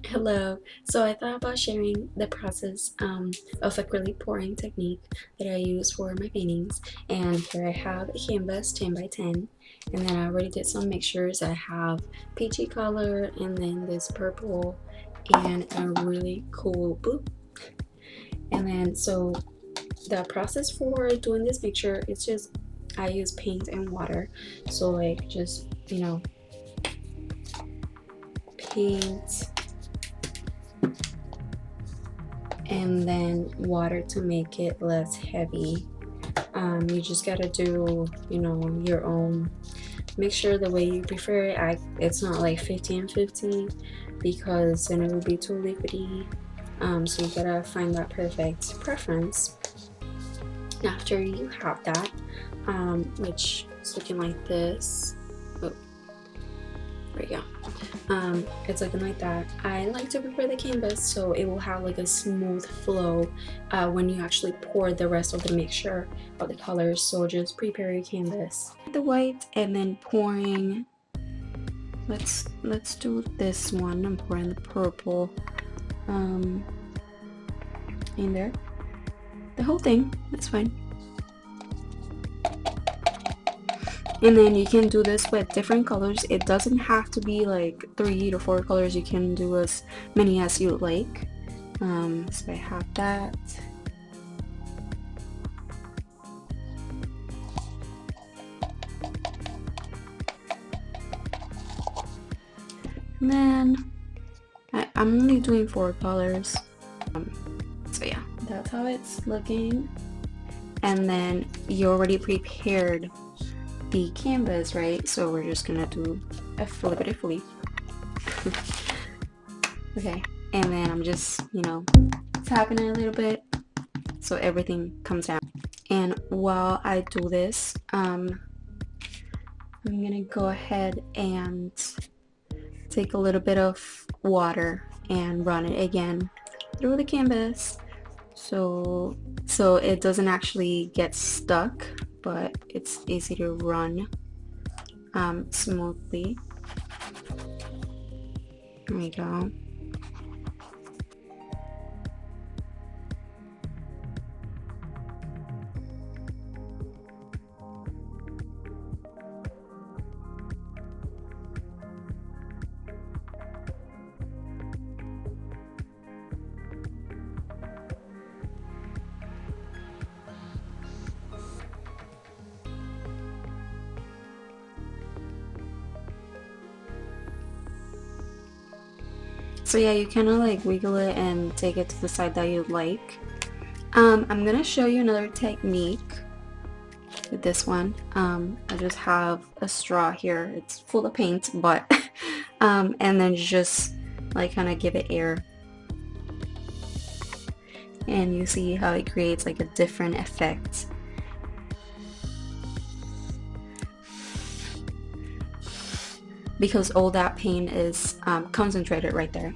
Hello. So I thought about sharing the process of acrylic pouring technique that I use for my paintings. And here I have a canvas 10 by 10. And then I already did some mixtures. I have peachy color and then this purple and a really cool blue. And then so the process for doing this mixture is just I use paint and water. So like just, paint and then water to make it less heavy. You just gotta do, your own mixture the way you prefer it. It's not like 50 and 50 because then it would be too liquidy. So you gotta find that perfect preference. After you have that, which is looking like this. Oh, there we go. It's looking like that. I like to prepare the canvas so it will have like a smooth flow when you actually pour the rest of the mixture of the colors. So just prepare your canvas, the white, and then pouring. Let's do this one. I'm pouring the purple in there, the whole thing. That's fine. And then you can do this with different colors. It doesn't have to be like 3 to 4 colors. You can do as many as you like. So I have that. And then I'm only doing 4 colors. So yeah, that's how it's looking. And then you already prepared the canvas, right? So we're just gonna do a flippity-flip. Okay, and then I'm just, tapping it a little bit so everything comes down. And while I do this, I'm gonna go ahead and take a little bit of water and run it again through the canvas so it doesn't actually get stuck, but it's easy to run smoothly. There we go. So yeah, you kind of like wiggle it and take it to the side that you like. I'm gonna show you another technique with this one. I just have a straw here. It's full of paint, but and then just like kind of give it air. And you see how it creates like a different effect. Because all that paint is concentrated right there.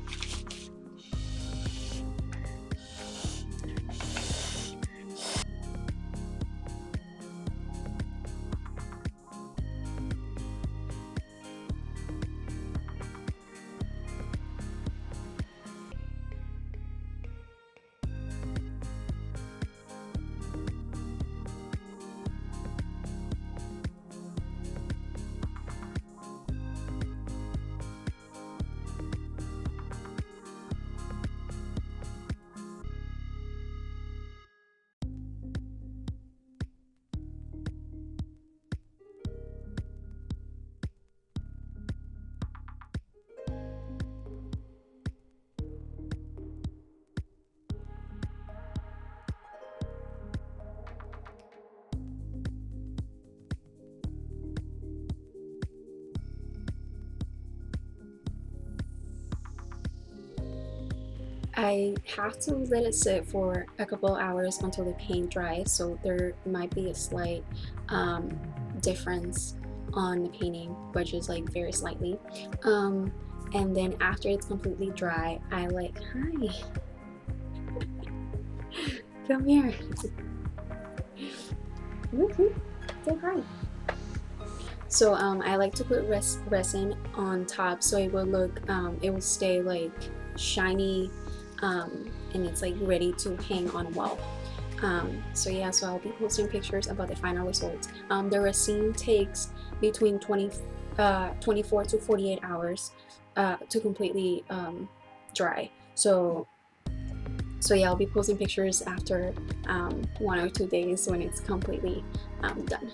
I have to let it sit for a couple hours until the paint dries, so there might be a slight difference on the painting, which is like very slightly. And then after it's completely dry, I like, hi, come here. Say hi. So I like to put resin on top so it will look, it will stay like shiny, and it's like ready to hang on a wall. So yeah, so I'll be posting pictures about the final results. The resin takes between 24 to 48 hours to completely dry. So yeah, I'll be posting pictures after 1 or 2 days when it's completely done.